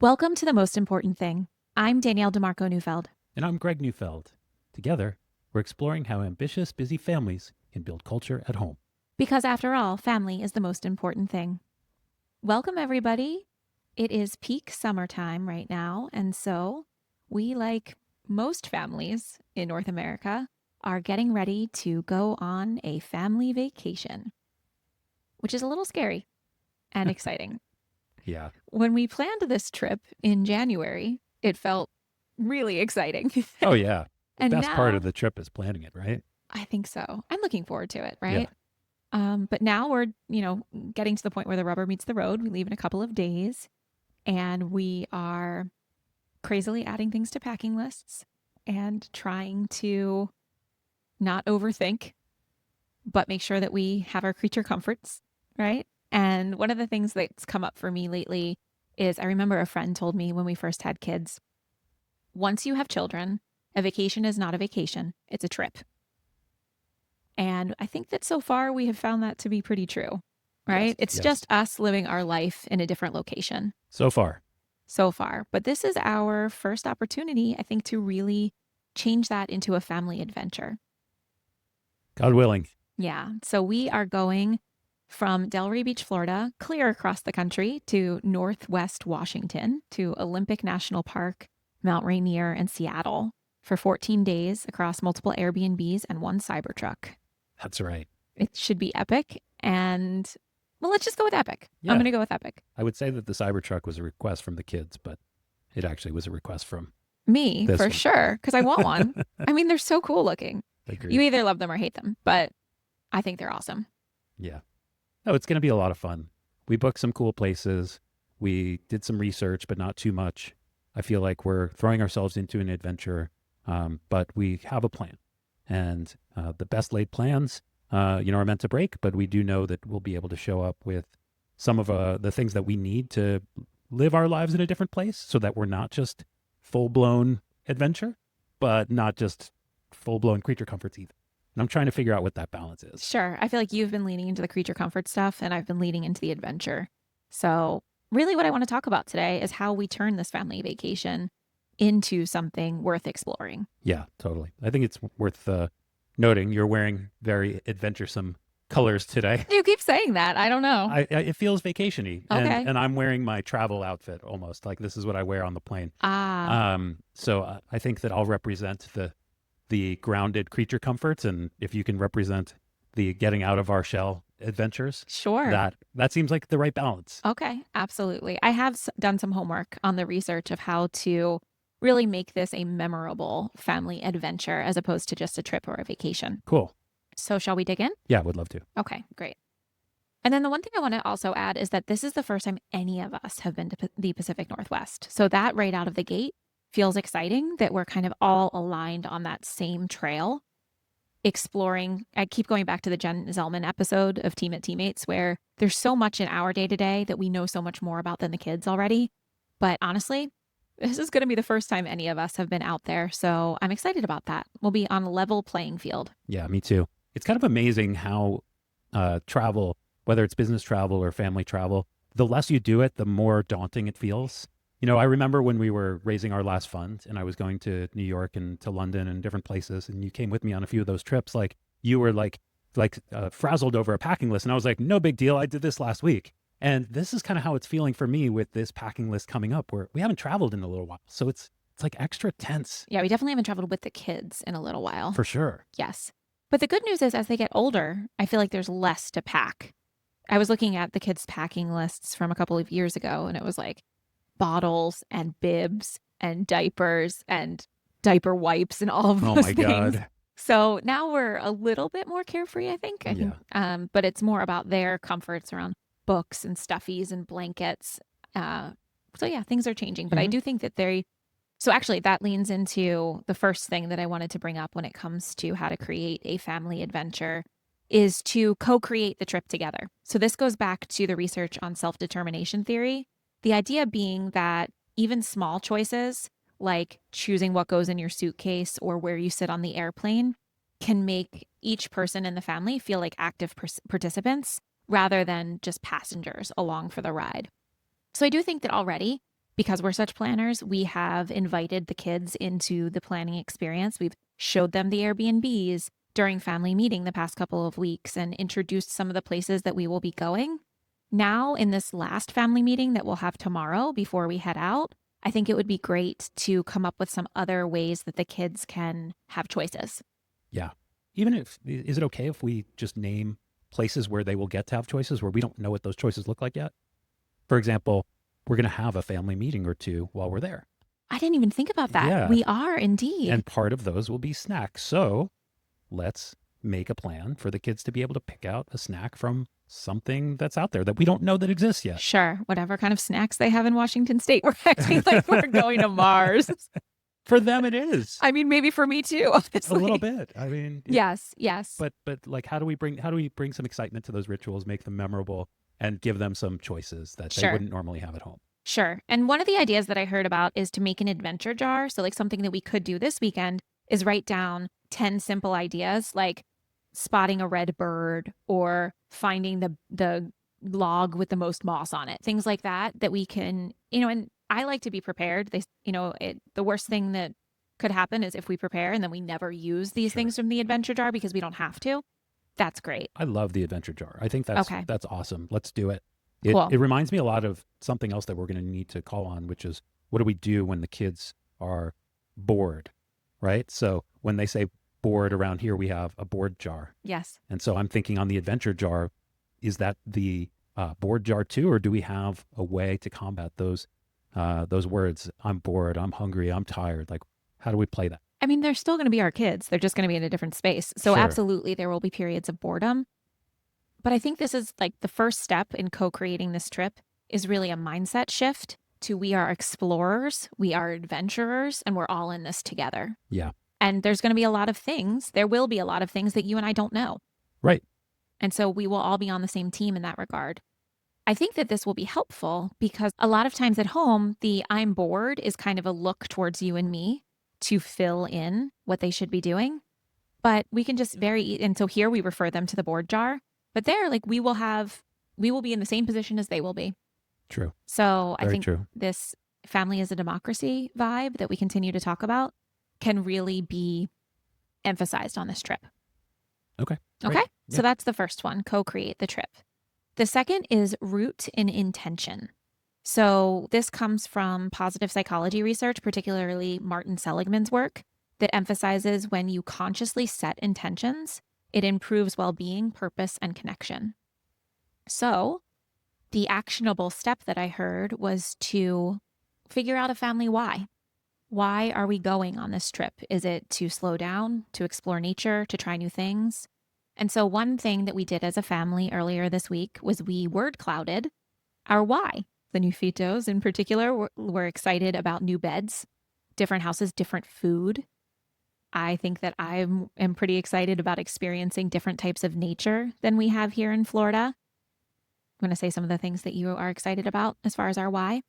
Welcome to The Most Important Thing. I'm Danielle DeMarco Neufeld. And I'm Greg Neufeld. Together, we're exploring how ambitious, busy families can build culture at home. Because after all, family is the most important thing. Welcome, everybody. It is peak summertime right now, and so we, like most families in North America, are getting ready to go on a family vacation, which is a little scary and exciting. Yeah. When we planned this trip in January, it felt really exciting. Oh, yeah. The And best part of now the trip is planning it, right? I think so. I'm looking forward to it, Yeah. right? But now we're, getting to the point where the rubber meets the road. We leave in a couple of days and we are crazily adding things to packing lists and trying to not overthink, but make sure that we have our creature comforts, right? And one of the things that's come up for me lately is I remember a friend told me when we first had kids, once you have children, a vacation is not a vacation, it's a trip. And I think that so far we have found that to be pretty true, Yes. right? It's Yes. just us living our life in a different location So far. so far. But this is our first opportunity, I think, to really change that into a family adventure. God willing. Yeah. So we are going from Delray Beach, Florida, clear across the country to Northwest Washington, to Olympic National Park, Mount Rainier, and Seattle for 14 days across multiple Airbnbs and one Cybertruck. That's right. It should be epic. And well, let's just go with epic. I'm Yeah. going to go with epic. I would say that the Cybertruck was a request from the kids, but it actually was a request from Me, this for one. sure, because I want one. I mean, they're so cool looking. Agreed. You either love them or hate them, but I think they're awesome. Yeah. No, it's going to be a lot of fun. We booked some cool places. We did some research, but not too much. I feel like we're throwing ourselves into an adventure, but we have a plan. And the best laid plans, are meant to break, but we do know that we'll be able to show up with some of the things that we need to live our lives in a different place so that we're not just full-blown adventure, but not just full-blown creature comforts either. And I'm trying to figure out what that balance is. Sure. I feel like you've been leaning into the creature comfort stuff, and I've been leaning into the adventure. So, really, what I want to talk about today is how we turn this family vacation into something worth exploring. Yeah, totally. I think it's worth noting you're wearing very adventuresome colors today. You keep saying that. I don't know. It feels vacation-y. Okay. And I'm wearing my travel outfit almost. Like this is what I wear on the plane. So I think that I'll represent the grounded creature comforts, and if you can represent the getting out of our shell adventures, Sure. that seems like the right balance. Okay, absolutely. I have done some homework on the research of how to really make this a memorable family adventure as opposed to just a trip or a vacation. Cool. So, shall we dig in? Yeah, would love to. Okay, great. And then the one thing I want to also add is that this is the first time any of us have been to the Pacific Northwest. So, that right out of the gate feels exciting that we're kind of all aligned on that same trail, exploring. I keep going back to the Jen Zellman episode of Team at Teammates, where there's so much in our day to day that we know so much more about than the kids already. But honestly, this is going to be the first time any of us have been out there. So I'm excited about that. We'll be on a level playing field. Yeah, me too. It's kind of amazing how travel, whether it's business travel or family travel, the less you do it, the more daunting it feels. I remember when we were raising our last fund and I was going to New York and to London and different places, and you came with me on a few of those trips. Like you were frazzled over a packing list, and I was like, no big deal. I did this last week. And this is kind of how it's feeling for me with this packing list coming up, where we haven't traveled in a little while. So it's like extra tense. Yeah, we definitely haven't traveled with the kids in a little while. For sure. Yes. But the good news is, as they get older, I feel like there's less to pack. I was looking at the kids' packing lists from a couple of years ago, and it was like bottles and bibs and diapers and diaper wipes and all of those things. God. So now we're a little bit more carefree, I think. But it's more about their comforts around books and stuffies and blankets. So yeah, things are changing. But I do think that so actually that leans into the first thing that I wanted to bring up when it comes to how to create a family adventure is to co-create the trip together. So this goes back to the research on self-determination theory. The idea being that even small choices like choosing what goes in your suitcase or where you sit on the airplane can make each person in the family feel like active participants rather than just passengers along for the ride. So I do think that already because we're such planners, we have invited the kids into the planning experience. We've showed them the Airbnbs during family meeting the past couple of weeks and introduced some of the places that we will be going. Now, in this last family meeting that we'll have tomorrow before we head out, I think it would be great to come up with some other ways that the kids can have choices. Yeah. Even if, is it okay if we just name places where they will get to have choices where we don't know what those choices look like yet? For example, we're going to have a family meeting or two while we're there. I didn't even think about that. Yeah. We are indeed. And part of those will be snacks. So let's make a plan for the kids to be able to pick out a snack from something that's out there that we don't know that exists yet. Sure. Whatever kind of snacks they have in Washington State. We're acting like we're going to Mars. For them, it is. I mean, maybe for me too, honestly. A little bit. I mean, yes. But like, how do we bring some excitement to those rituals, make them memorable, and give them some choices that they wouldn't normally have at home? Sure. And one of the ideas that I heard about is to make an adventure jar. So like something that we could do this weekend is write down 10 simple ideas, like spotting a red bird or finding the log with the most moss on it, things like that we can, and I like to be prepared. The worst thing that could happen is if we prepare and then we never use these things from the adventure jar because we don't have to. That's great. I love the adventure jar. I think that's awesome. Let's do it. Cool. It reminds me a lot of something else that we're going to need to call on, which is what do we do when the kids are bored, right? So when they say bored around here, we have a board jar. Yes. And so I'm thinking on the adventure jar, is that the board jar too, or do we have a way to combat those words? I'm bored, I'm hungry, I'm tired. Like, how do we play that? I mean, they're still going to be our kids. They're just going to be in a different space. So absolutely, there will be periods of boredom. But I think this is like the first step in co-creating this trip is really a mindset shift to we are explorers, we are adventurers, and we're all in this together. Yeah. And there's going to be a lot of things. There will be a lot of things that you and I don't know. Right. And so we will all be on the same team in that regard. I think that this will be helpful because a lot of times at home, the I'm bored is kind of a look towards you and me to fill in what they should be doing. But we can just and so here we refer them to the board jar. But there, like we will be in the same position as they will be. True. So Very I think true. This family as a democracy vibe that we continue to talk about can really be emphasized on this trip. Okay. Okay. Great. So that's the first one, co-create the trip. The second is root in intention. So this comes from positive psychology research, particularly Martin Seligman's work, that emphasizes when you consciously set intentions, it improves well-being, purpose, and connection. So the actionable step that I heard was to figure out a family why. Why are we going on this trip? Is it to slow down, to explore nature, to try new things? And so one thing that we did as a family earlier this week was we word clouded our why. The Nufitos in particular were excited about new beds, different houses, different food. I think that I am pretty excited about experiencing different types of nature than we have here in Florida. I'm going to say some of the things that you are excited about as far as our why.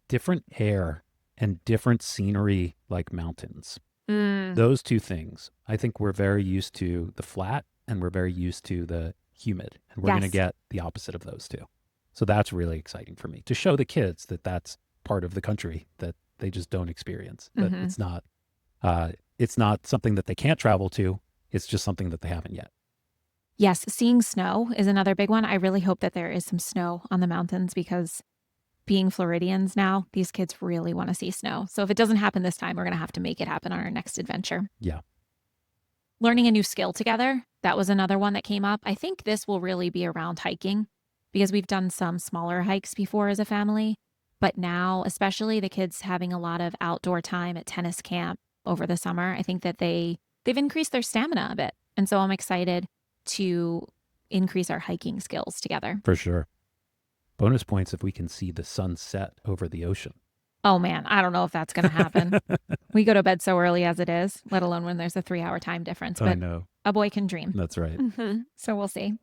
Different air and different scenery like mountains. Those two things. I think we're very used to the flat and we're very used to the humid. And we're going to get the opposite of those two. So that's really exciting for me to show the kids that that's part of the country that they just don't experience. That it's not something that they can't travel to. It's just something that they haven't yet. Yes, seeing snow is another big one. I really hope that there is some snow on the mountains because being Floridians now, these kids really want to see snow. So if it doesn't happen this time, we're going to have to make it happen on our next adventure. Yeah. Learning a new skill together. That was another one that came up. I think this will really be around hiking because we've done some smaller hikes before as a family. But now, especially the kids having a lot of outdoor time at tennis camp over the summer, I think that they've increased their stamina a bit. And so I'm excited to increase our hiking skills together. For sure. Bonus points if we can see the sunset over the ocean. Oh man, I don't know if that's going to happen. We go to bed so early as it is, let alone when there's a 3-hour time difference. But I know. A boy can dream. That's right. So we'll see.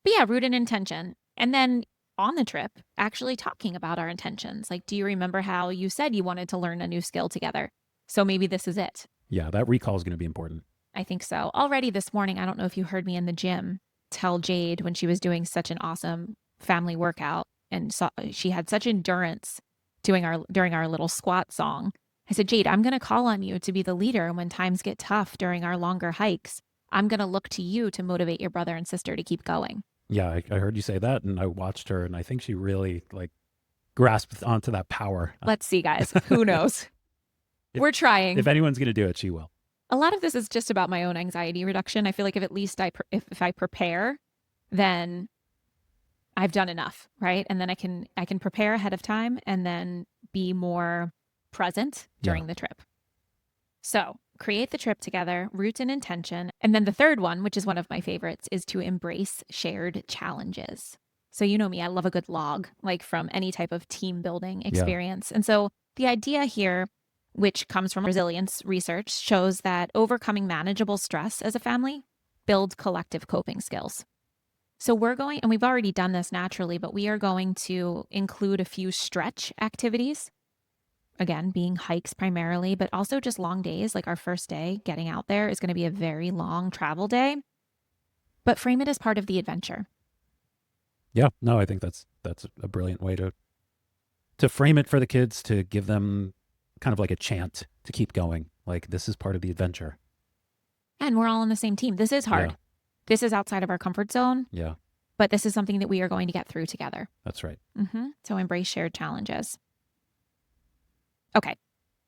But yeah, root and intention. And then on the trip, actually talking about our intentions. Like, do you remember how you said you wanted to learn a new skill together? So maybe this is it. Yeah, that recall is going to be important. I think so. Already this morning, I don't know if you heard me in the gym tell Jade when she was doing such an awesome family workout and she had such endurance during our little squat song. I said, Jade, I'm going to call on you to be the leader when times get tough during our longer hikes. I'm going to look to you to motivate your brother and sister to keep going. Yeah, I heard you say that, and I watched her, and I think she really like grasped onto that power. Let's see, guys. Who knows? if, We're trying. if anyone's going to do it, she will. A lot of this is just about my own anxiety reduction. I feel like if at least if I prepare, then I've done enough, right? And then I can prepare ahead of time and then be more present during the trip. So create the trip together, root in intention. And then the third one, which is one of my favorites, is to embrace shared challenges. So you know me, I love a good log, like from any type of team building experience. And so the idea here, which comes from resilience research, shows that overcoming manageable stress as a family builds collective coping skills. So we're going, and we've already done this naturally, but we are going to include a few stretch activities. Again, being hikes primarily, but also just long days. Like our first day getting out there is going to be a very long travel day, but frame it as part of the adventure. Yeah, no, I think that's a brilliant way to frame it for the kids, to give them kind of like a chant to keep going. Like, this is part of the adventure. And we're all on the same team. This is hard. Yeah. This is outside of our comfort zone. Yeah. But this is something that we are going to get through together. That's right. So embrace shared challenges. Okay.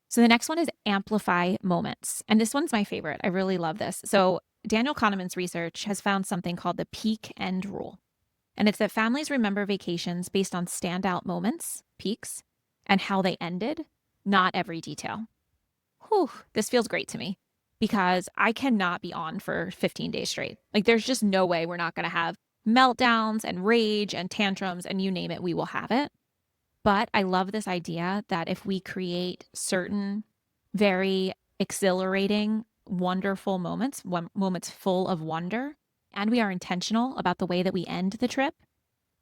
So the next one is amplify moments. And this one's my favorite. I really love this. So Daniel Kahneman's research has found something called the peak end rule. And it's that families remember vacations based on standout moments, peaks, and how they ended, not every detail. Whew, this feels great to me because I cannot be on for 15 days straight. Like there's just no way we're not going to have meltdowns and rage and tantrums and you name it, we will have it. But I love this idea that if we create certain very exhilarating, wonderful moments, moments full of wonder, and we are intentional about the way that we end the trip,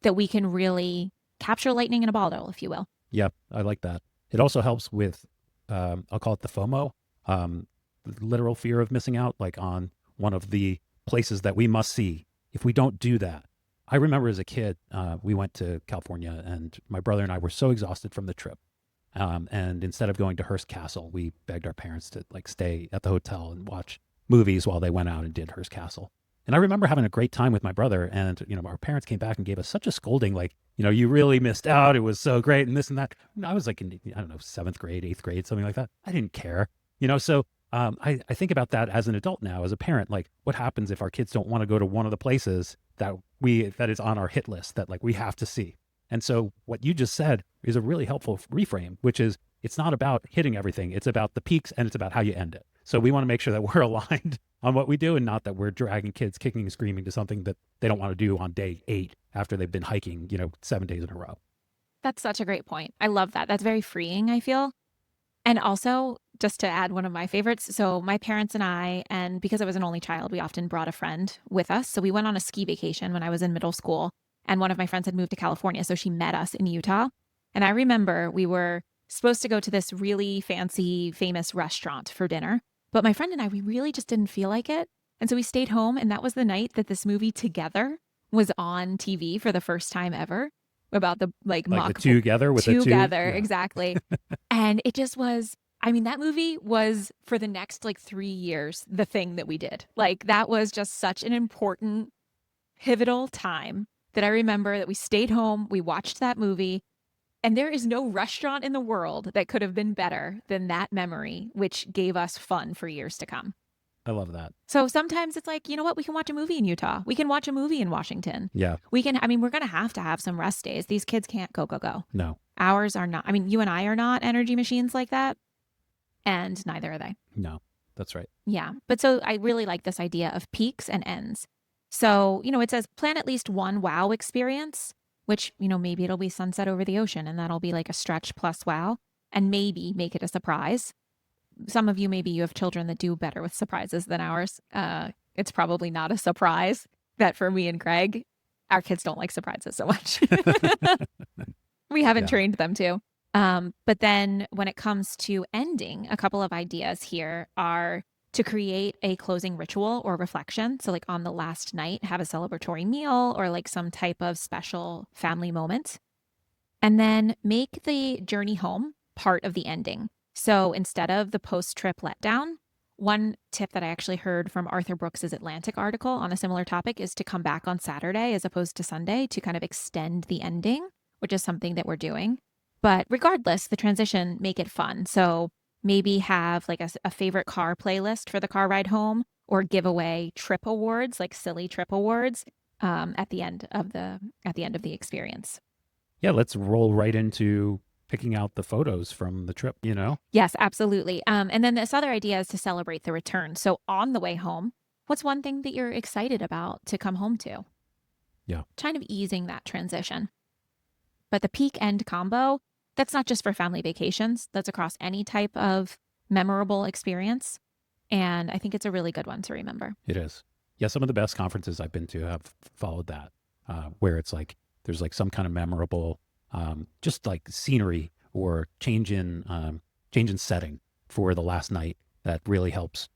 that we can really capture lightning in a bottle, if you will. Yeah, I like that. It also helps with, I'll call it the FOMO, the literal fear of missing out, like on one of the places that we must see. If we don't do that, I remember as a kid, we went to California and my brother and I were so exhausted from the trip. And instead of going to Hearst Castle, we begged our parents to like stay at the hotel and watch movies while they went out and did Hearst Castle. And I remember having a great time with my brother, and, you know, our parents came back and gave us such a scolding, like, you know, you really missed out. It was so great and this and that. And I was like in, I don't know, 7th grade, 8th grade, something like that. I didn't care, you know? So I think about that as an adult now, as a parent, like what happens if our kids don't want to go to one of the places that is on our hit list that like we have to see. And so what you just said is a really helpful reframe, which is it's not about hitting everything. It's about the peaks and it's about how you end it. So we want to make sure that we're aligned on what we do and not that we're dragging kids kicking and screaming to something that they don't want to do on day 8 after they've been hiking, 7 days in a row. That's such a great point. I love that. That's very freeing, I feel. And also, just to add one of my favorites, so my parents and I, and because I was an only child, we often brought a friend with us. So we went on a ski vacation when I was in middle school, and one of my friends had moved to California, so she met us in Utah. And I remember we were supposed to go to this really fancy, famous restaurant for dinner. But my friend and I, we really just didn't feel like it. And so we stayed home, and that was the night that this movie Together was on TV for the first time ever, about the like the Together with Together, the two. Yeah. Exactly. And it just was, I mean, that movie was for the next like 3 years, the thing that we did. Like that was just such an important, pivotal time that I remember that we stayed home, we watched that movie, and there is no restaurant in the world that could have been better than that memory, which gave us fun for years to come. I love that. So sometimes it's like, you know what? We can watch a movie in Utah. We can watch a movie in Washington. Yeah. We're going to have some rest days. These kids can't go. No. Ours are not. I mean, you and I are not energy machines like that. And neither are they. No, that's right. Yeah. But so I really like this idea of peaks and ends. So, it says plan at least one wow experience, which, maybe it'll be sunset over the ocean and that'll be like a stretch plus wow, and maybe make it a surprise. Some of you, maybe you have children that do better with surprises than ours. It's probably not a surprise that for me and Greg, our kids don't like surprises so much. We haven't trained them to. But then when it comes to ending, a couple of ideas here are to create a closing ritual or reflection. So like on the last night, have a celebratory meal or like some type of special family moment. And then make the journey home part of the ending. So instead of the post-trip letdown, one tip that I actually heard from Arthur Brooks's Atlantic article on a similar topic is to come back on Saturday as opposed to Sunday to kind of extend the ending, which is something that we're doing. But regardless, the transition, make it fun. So maybe have like a favorite car playlist for the car ride home, or give away trip awards, like silly trip awards, at the end of the experience. Yeah, let's roll right into picking out the photos from the trip, you know? Yes, absolutely. And then this other idea is to celebrate the return. So on the way home, what's one thing that you're excited about to come home to? Yeah. Kind of easing that transition. But the peak end combo, that's not just for family vacations, that's across any type of memorable experience. And I think it's a really good one to remember. It is. Yeah, some of the best conferences I've been to have followed that, where it's like there's like some kind of memorable, just like scenery or change in setting for the last night that really helps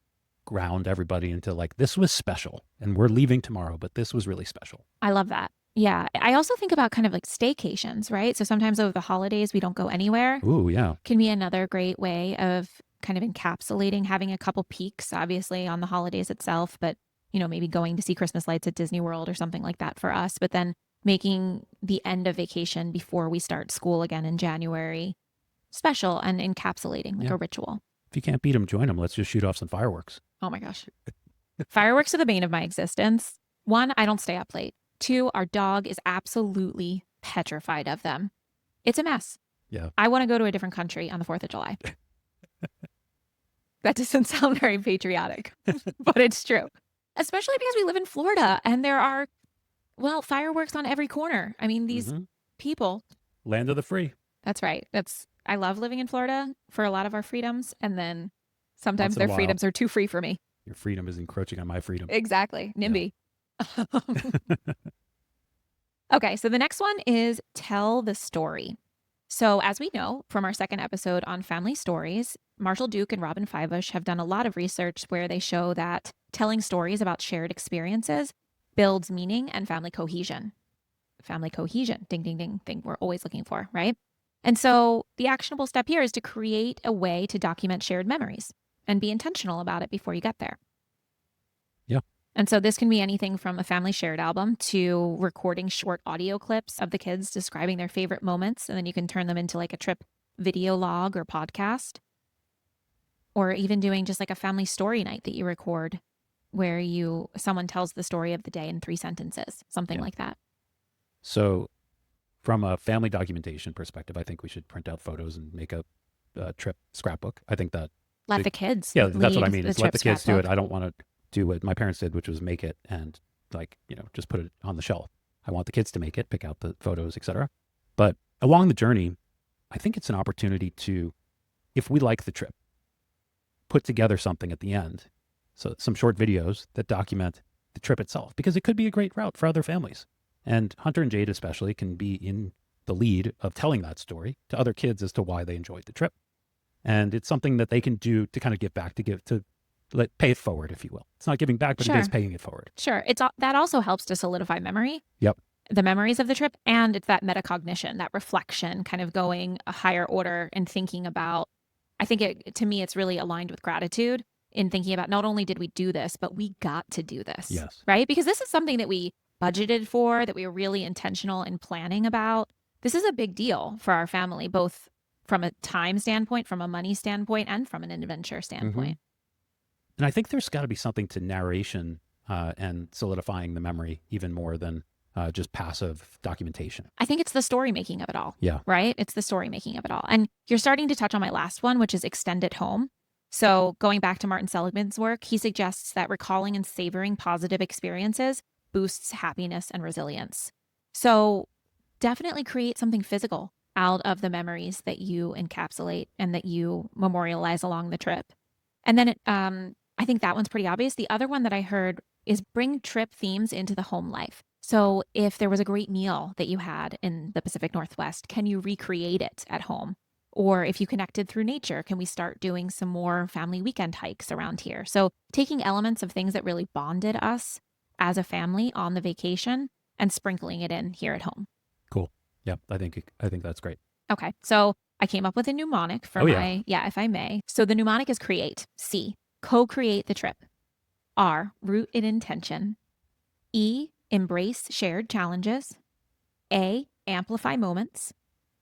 ground everybody into like, this was special and we're leaving tomorrow, but this was really special. I love that. Yeah. I also think about kind of like staycations, right? So sometimes over the holidays, we don't go anywhere. Ooh, yeah. Can be another great way of kind of encapsulating, having a couple peaks, obviously, on the holidays itself, but, maybe going to see Christmas lights at Disney World or something like that for us, but then making the end of vacation before we start school again in January special and encapsulating like Yeah. a ritual. If you can't beat them, join them. Let's just shoot off some fireworks. Oh my gosh. Fireworks are the bane of my existence. One, I don't stay up late. Two, our dog is absolutely petrified of them. It's a mess. Yeah. I want to go to a different country on the 4th of July. That doesn't sound very patriotic, but it's true. Especially because we live in Florida and there are, fireworks on every corner. I mean, these people. Land of the free. That's right. I love living in Florida for a lot of our freedoms. And then sometimes Once in a their freedoms are too free for me. Your freedom is encroaching on my freedom. Exactly. NIMBY. Yeah. Okay, so the next one is tell the story. So as we know from our second episode on family stories, Marshall Duke and Robin Fivush have done a lot of research where they show that telling stories about shared experiences builds meaning and family cohesion. Family cohesion, ding, ding, ding, thing we're always looking for, right? And so the actionable step here is to create a way to document shared memories and be intentional about it before you get there. Yeah. And so this can be anything from a family shared album to recording short audio clips of the kids describing their favorite moments. And then you can turn them into like a trip video log or podcast. Or even doing just like a family story night that you record where someone tells the story of the day in 3 sentences, something like that. So from a family documentation perspective, I think we should print out photos and make a trip scrapbook. I think that. Let the kids. Yeah, that's what I mean. Is let the kids do it. I don't want to do what my parents did, which was make it and just put it on the shelf. I want the kids to make it, pick out the photos, etc. But along the journey, I think it's an opportunity to, if we like the trip, put together something at the end. So some short videos that document the trip itself, because it could be a great route for other families. And Hunter and Jade especially can be in the lead of telling that story to other kids as to why they enjoyed the trip. And it's something that they can do to kind of give back, pay it forward, if you will. It's not giving back, but It is paying it forward. Sure. That also helps to solidify memory. Yep. The memories of the trip. And it's that metacognition, that reflection, kind of going a higher order and thinking about, I think to me, it's really aligned with gratitude in thinking about not only did we do this, but we got to do this. Yes. Right? Because this is something that we budgeted for, that we were really intentional in planning about. This is a big deal for our family, both from a time standpoint, from a money standpoint, and from an adventure standpoint. And I think there's got to be something to narration and solidifying the memory even more than just passive documentation. I think it's the story making of it all. Yeah. Right? It's the story making of it all. And you're starting to touch on my last one, which is extend it home. So going back to Martin Seligman's work, he suggests that recalling and savoring positive experiences boosts happiness and resilience. So definitely create something physical out of the memories that you encapsulate and that you memorialize along the trip. And then I think that one's pretty obvious. The other one that I heard is bring trip themes into the home life. So if there was a great meal that you had in the Pacific Northwest, can you recreate it at home? Or if you connected through nature, can we start doing some more family weekend hikes around here? So taking elements of things that really bonded us as a family on the vacation and sprinkling it in here at home. Cool. Yeah, I think that's great. Okay. So I came up with a mnemonic for Oh yeah, yeah, if I may. So the mnemonic is create. C, co-create the trip. R, root in intention. E, embrace shared challenges. A, amplify moments.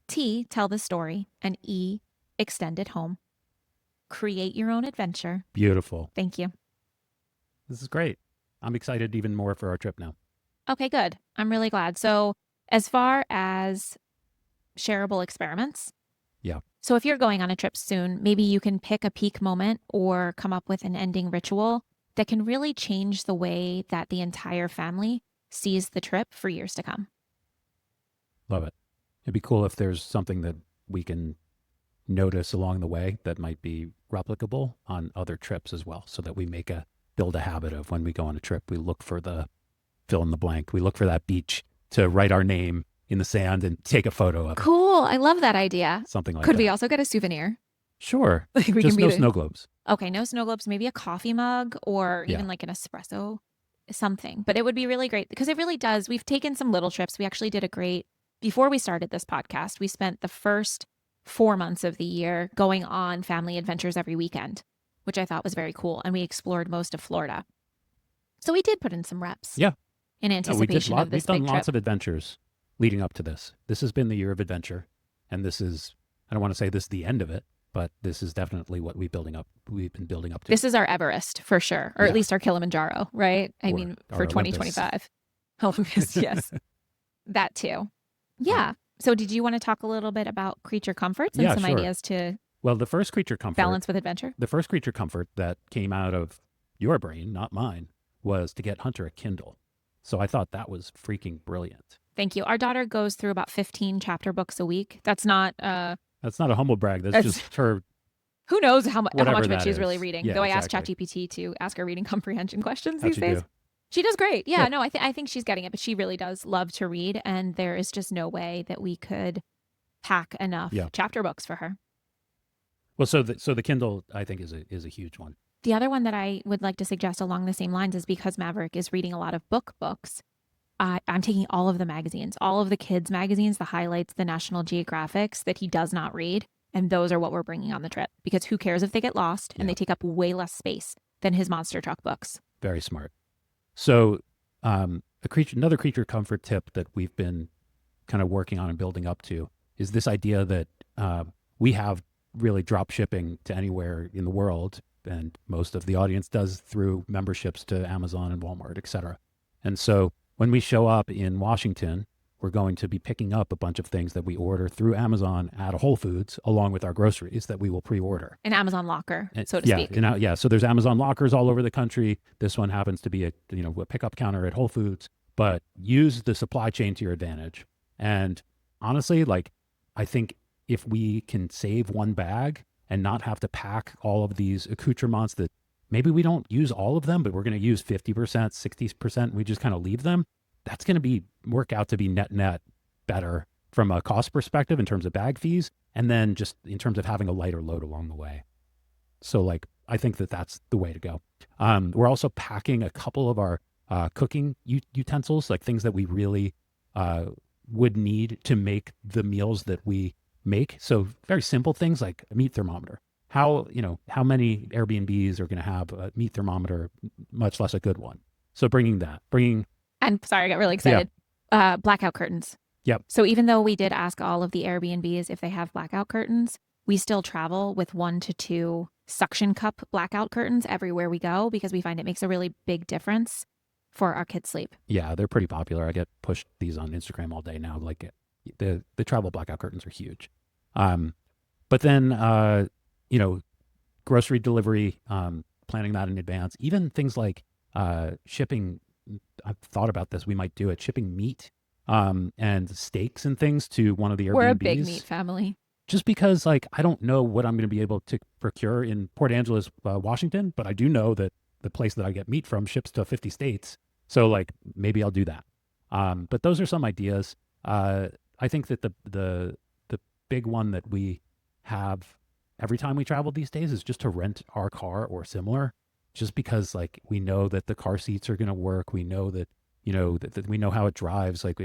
T, tell the story. And E, extend it home. Create your own adventure. beautiful. Thank you. This is great. I'm excited even more for our trip now. Okay, good. I'm really glad. So, as far as shareable experiments, Yeah, so if you're going on a trip soon, maybe you can pick a peak moment or come up with an ending ritual that can really change the way that the entire family sees the trip for years to come. love it. It'd be cool if there's something that we can notice along the way that might be replicable on other trips as well, so that we build a habit of when we go on a trip, we look for the fill in the blank. We look for that beach to write our name in the sand and take a photo of it. Cool. I love that idea. Something like Could we that. also get a souvenir? Sure. Like we can Just be no the snow globes. Okay, no snow globes, maybe a coffee mug or Yeah. even like an espresso, something. But it would be really great because it really does. We've taken some little trips. We actually did a great, before we started this podcast, we spent the first 4 months of the year going on family adventures every weekend, which I thought was very cool. And we explored most of Florida. So we did put in some reps Yeah. in No, anticipation of we've this done big trip. lots of adventures leading up to this. This has been the year of adventure. And I don't want to say this is the end of it, but this is definitely what we've been building up to. This is our Everest for sure, or at least our Kilimanjaro, right? I Or mean, our for Olympus. 2025. Olympus, yes. That too. Yeah. So did you want to talk a little bit about creature comforts and Yeah, some sure. ideas to Well, the first creature comfort balance with adventure? The first creature comfort that came out of your brain, not mine, was to get Hunter a Kindle. So I thought that was freaking brilliant. Thank you. Our daughter goes through about 15 chapter books a week. That's not That's not a humble brag. That's just her. who knows how much Whatever of it that she's really is. reading. Yeah, Though I asked exactly. ChatGPT to ask her reading comprehension questions How'd these you days. do? She does great. Yeah, Good. no, I think she's getting it, but she really does love to read, and there is just no way that we could pack enough Yeah. chapter books for her. Well, so the Kindle I think is a huge one. The other one that I would like to suggest along the same lines is because Maverick is reading a lot of books. I'm taking all of the magazines, all of the kids' magazines, the highlights, the National Geographics that he does not read. And those are what we're bringing on the trip because who cares if they get lost and Yeah. they take up way less space than his monster truck books. Very smart. So, another creature comfort tip that we've been kind of working on and building up to is this idea that we have really drop shipping to anywhere in the world, and most of the audience does through memberships to Amazon and Walmart, et cetera. And so when we show up in Washington, we're going to be picking up a bunch of things that we order through Amazon at a Whole Foods, along with our groceries that we will pre-order. An Amazon locker, so to yeah, speak. Yeah. So there's Amazon lockers all over the country. This one happens to be a pickup counter at Whole Foods, but use the supply chain to your advantage. And honestly, like, I think if we can save one bag and not have to pack all of these accoutrements that maybe we don't use all of them, but we're going to use 50%, 60%, we just kind of leave them, that's going to work out to be net better from a cost perspective in terms of bag fees, and then just in terms of having a lighter load along the way. So like, I think that's the way to go. We're also packing a couple of our cooking utensils, like things that we really would need to make the meals that we make. So very simple things like a meat thermometer. How many Airbnbs are going to have a meat thermometer, much less a good one? So bringing. And sorry, I got really excited. Yeah. Blackout curtains. Yep. So even though we did ask all of the Airbnbs if they have blackout curtains, we still travel with 1 to 2 suction cup blackout curtains everywhere we go because we find it makes a really big difference for our kids' sleep. Yeah, they're pretty popular. I get pushed these on Instagram all day now. Like the travel blackout curtains are huge. But then grocery delivery, planning that in advance. Even things like shipping. I've thought about this. We might do it. Shipping meat and steaks and things to one of the Airbnbs. We're a big meat family. Just because, like, I don't know what I'm going to be able to procure in Port Angeles, Washington, but I do know that the place that I get meat from ships to 50 states. So, like, maybe I'll do that. But those are some ideas. I think that the big one that we have every time we travel these days is just to rent our car or similar, just because, like, we know that the car seats are going to work. We know that, that we know how it drives. Like,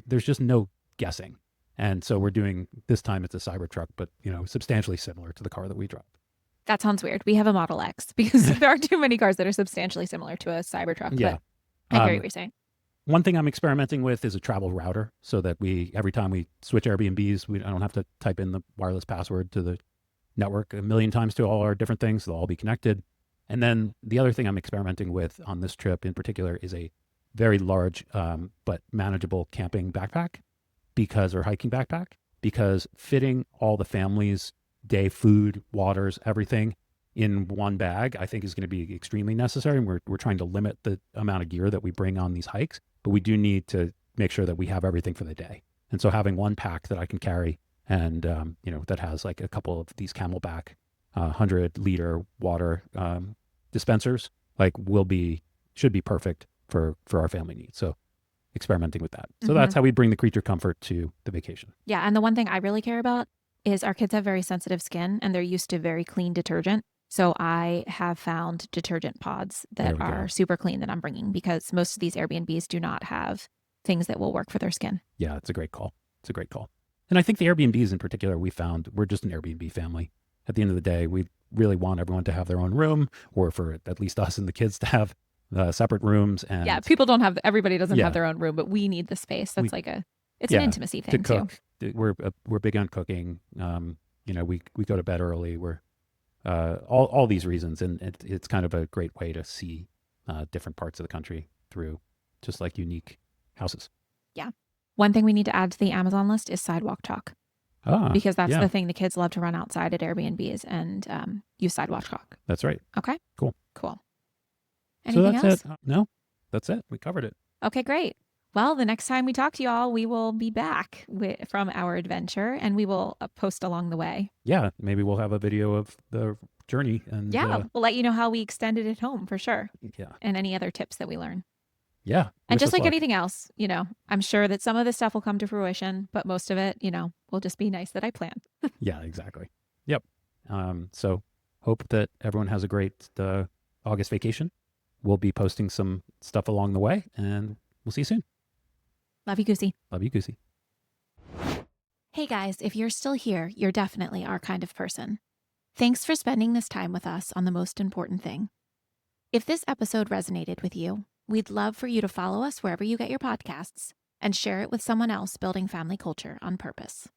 there's just no guessing. And so this time it's a Cybertruck, but substantially similar to the car that we drive. That sounds weird. We have a Model X because there aren't too many cars that are substantially similar to a Cybertruck, Yeah. but I hear what you're saying. One thing I'm experimenting with is a travel router so that every time we switch Airbnbs, I don't have to type in the wireless password to the network a million times to all our different things. They'll all be connected. And then the other thing I'm experimenting with on this trip in particular is a very large but manageable camping backpack or hiking backpack, because fitting all the family's day food, waters, everything in one bag, I think is going to be extremely necessary. And we're trying to limit the amount of gear that we bring on these hikes, but we do need to make sure that we have everything for the day. And so having one pack that I can carry and, that has like a couple of these Camelback 100-liter water dispensers, like should be perfect for our family needs. So experimenting with that. So that's how we bring the creature comfort to the vacation. Yeah. And the one thing I really care about is our kids have very sensitive skin and they're used to very clean detergent. So I have found detergent pods that are super clean that I'm bringing, because most of these Airbnbs do not have things that will work for their skin. Yeah, it's a great call. And I think the Airbnbs in particular, we're just an Airbnb family. At the end of the day, we really want everyone to have their own room, or for at least us and the kids to have separate rooms. And yeah, everybody doesn't have their own room, but we need the space. That's it's an intimacy thing to cook. Too. We're big on cooking. We go to bed early. We're all these reasons, and it's kind of a great way to see different parts of the country through just like unique houses. Yeah. One thing we need to add to the Amazon list is sidewalk chalk. Because that's the thing the kids love to run outside at Airbnbs and use sidewalk chalk. That's right. Okay. Cool. Anything else? It. No, that's it. We covered it. Okay, great. Well, the next time we talk to y'all, we will be back from our adventure, and we will post along the way. Yeah, maybe we'll have a video of the journey. And we'll let you know how we extended it home for sure. Yeah. And any other tips that we learn. Yeah. And just like anything else, I'm sure that some of this stuff will come to fruition, but most of it, will just be nice that I planned. Yeah, exactly. Yep. So hope that everyone has a great August vacation. We'll be posting some stuff along the way, and we'll see you soon. Love you, Goosey. Love you, Goosey. Hey guys, if you're still here, you're definitely our kind of person. Thanks for spending this time with us on the most important thing. If this episode resonated with you, we'd love for you to follow us wherever you get your podcasts and share it with someone else building family culture on purpose.